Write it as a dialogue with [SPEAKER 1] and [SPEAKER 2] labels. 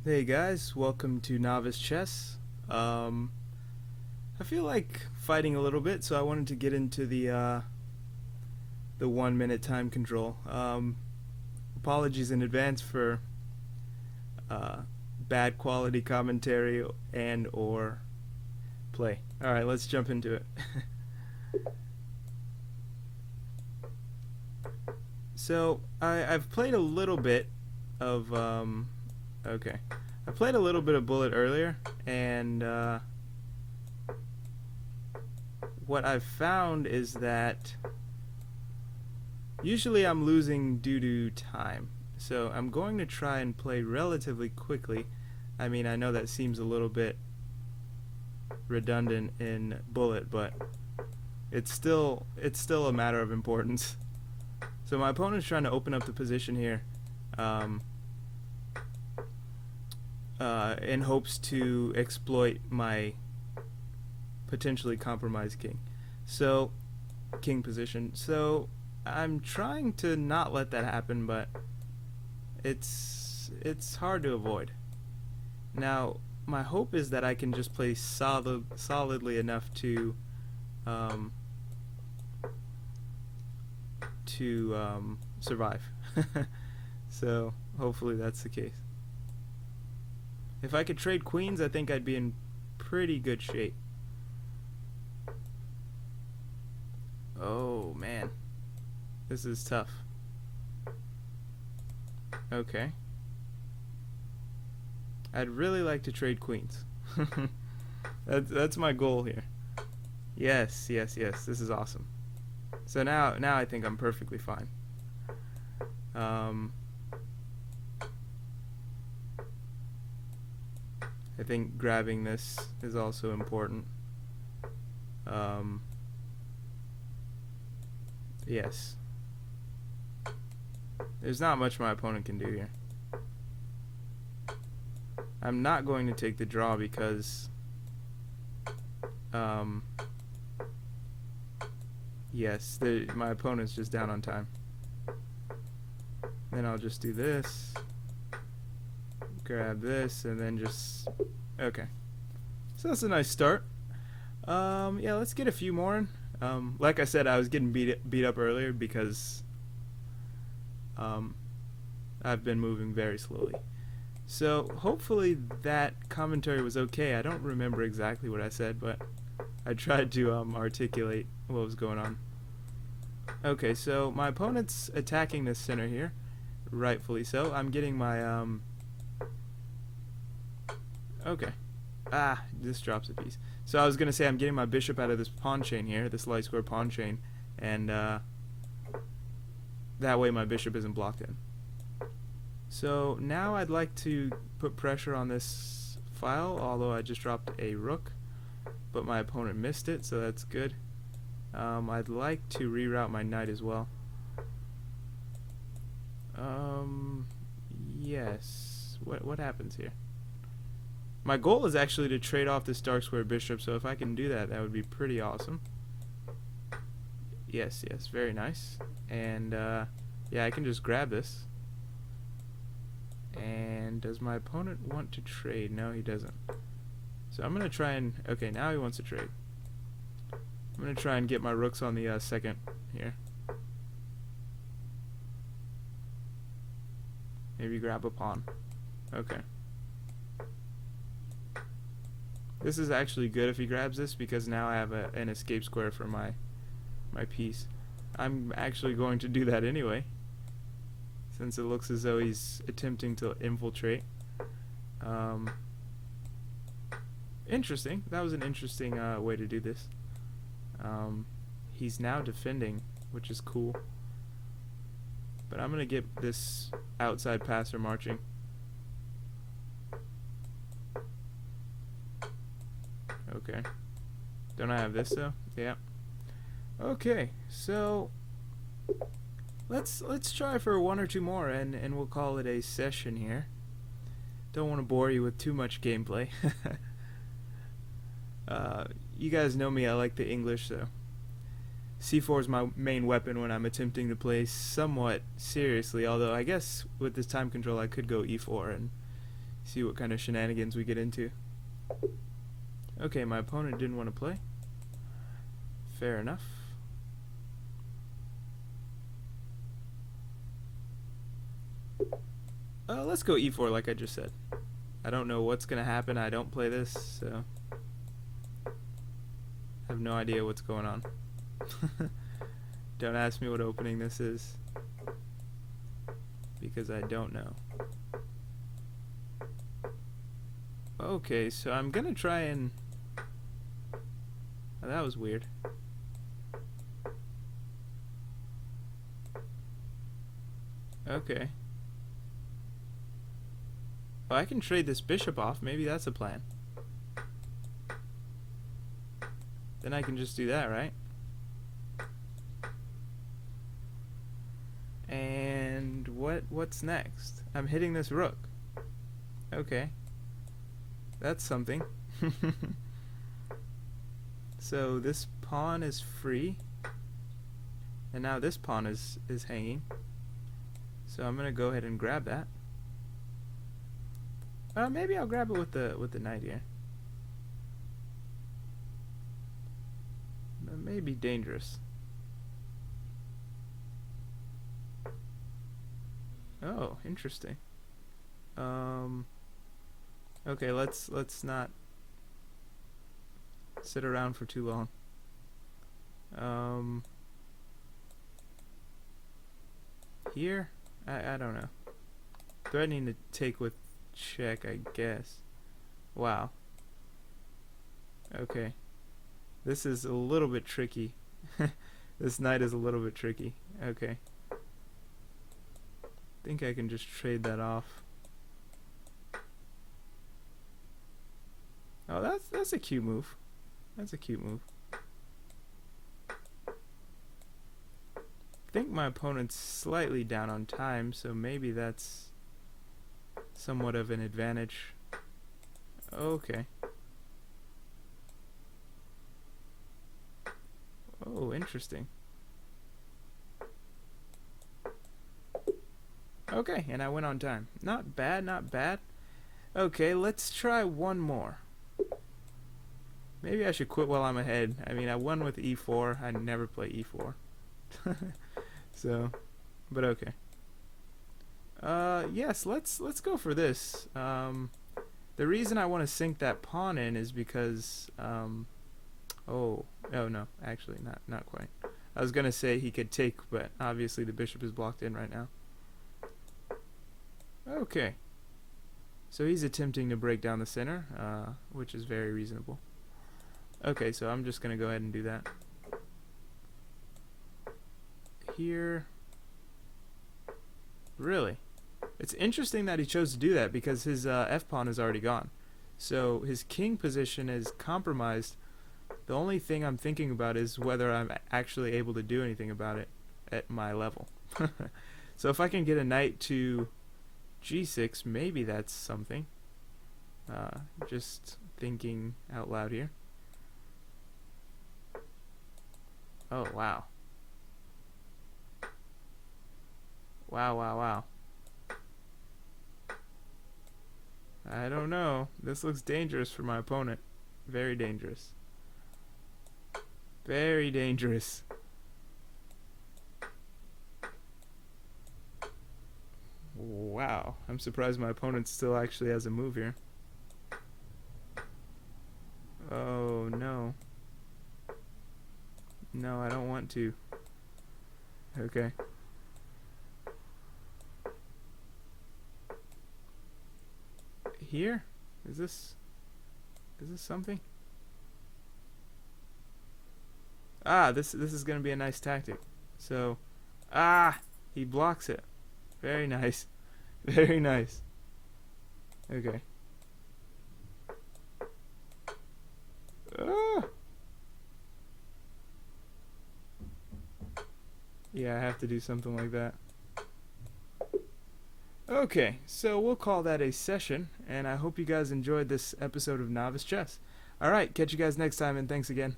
[SPEAKER 1] Hey guys, welcome to Novice Chess. I feel like fighting a little bit, so I wanted to get into the 1 minute time control. Apologies in advance for uh, bad quality commentary and or play. All right, let's jump into it. So I've played a little bit of okay. I played a little bit of Bullet earlier, and what I've found is that usually I'm losing due to time. So I'm going to try and play relatively quickly. I mean, I know that seems a little bit redundant in Bullet, but it's still a matter of importance. So my opponent's trying to open up the position here, um, in hopes to exploit my potentially compromised king. So, king position. So I'm trying to not let that happen, but it's hard to avoid. Now, my hope is that I can just play solidly enough um, to survive. So hopefully that's the case. If I could trade queens, I think I'd be in pretty good shape. Oh man, this is tough. Okay. I'd really like to trade queens. That's my goal here. Yes, yes, yes. This is awesome. So now I think I'm perfectly fine. Um, I think grabbing this is also important. Um, yes. There's not much my opponent can do here. I'm not going to take the draw because yes, my opponent's just down on time. Then I'll just do this, grab this, and then just okay. So that's a nice start. Yeah, let's get a few more in. Like I said, I was getting beat up earlier because I've been moving very slowly. So hopefully that commentary was okay. I don't remember exactly what I said, but I tried to articulate what was going on. Okay, so my opponent's attacking this center here, rightfully so. I'm getting my okay. This drops a piece. So I was gonna say I'm getting my bishop out of this pawn chain here, this light square pawn chain, and that way my bishop isn't blocked in. So now I'd like to put pressure on this file, although I just dropped a rook, but my opponent missed it, so that's good. I'd like to reroute my knight as well. Yes. What happens here? My goal is actually to trade off this dark square bishop, so if I can do that, that would be pretty awesome. Yes, yes, very nice. And yeah, I can just grab this. And does my opponent want to trade? No, he doesn't. So I'm gonna try and okay, now he wants to trade. I'm gonna try and get my rooks on the second here. Maybe grab a pawn. Okay. This is actually good if he grabs this because now I have an escape square for my piece. I'm actually going to do that anyway, since it looks as though he's attempting to infiltrate. Interesting. That was an interesting way to do this. He's now defending, which is cool. But I'm going to get this outside passer marching. Okay. Don't I have this though? Yeah. Okay, so let's try for one or two more and we'll call it a session here. Don't want to bore you with too much gameplay. You guys know me, I like the English, so c4 is my main weapon when I'm attempting to play somewhat seriously, although I guess with this time control I could go e4 and See what kind of shenanigans we get into. Okay, my opponent didn't want to play. Fair enough. Let's go e4 like I just said. I don't know what's gonna happen. I don't play this, so I have no idea what's going on. Don't ask me what opening this is, because I don't know. Okay, so I'm gonna try and... Oh, that was weird. Okay. Well, I can trade this bishop off. Maybe that's a plan. Then I can just do that, right? And what's next? I'm hitting this rook. Okay. That's something. So this pawn is free. And now this pawn is hanging. So I'm gonna go ahead and grab that. Maybe I'll grab it with the knight here. That may be dangerous. Oh, interesting. Okay, let's not sit around for too long. Here, I don't know. Threatening to take with check, I guess. Wow. Okay. This is a little bit tricky. This knight is a little bit tricky. Okay. Think I can just trade that off. Oh, that's a cute move. That's a cute move. I think my opponent's slightly down on time, so maybe that's somewhat of an advantage. Okay. Oh, interesting. Okay, and I went on time. Not bad, not bad. Okay, let's try one more. Maybe I should quit while I'm ahead. I mean, I won with e4. I never play e4. So, but okay. Yes, let's go for this. The reason I want to sink that pawn in is because oh no, actually not quite. I was gonna say he could take, but obviously the bishop is blocked in right now. Okay. So he's attempting to break down the center, which is very reasonable. Okay, so I'm just gonna go ahead and do that. Here. Really? It's interesting that he chose to do that because his f-pawn is already gone. So his king position is compromised. The only thing I'm thinking about is whether I'm actually able to do anything about it at my level. So if I can get a knight to g6, maybe that's something. Just thinking out loud here. Oh, wow. Wow. I don't know. This looks dangerous for my opponent. Very dangerous. Very dangerous. Wow. I'm surprised my opponent still actually has a move here. Oh, no. No, I don't want to. Okay. Here? Is this something? Ah, this is gonna be a nice tactic. So, he blocks it. Very nice. Very nice. Okay. Yeah, I have to do something like that. Okay, so we'll call that a session, and I hope you guys enjoyed this episode of Novice Chess. Alright, catch you guys next time, and thanks again.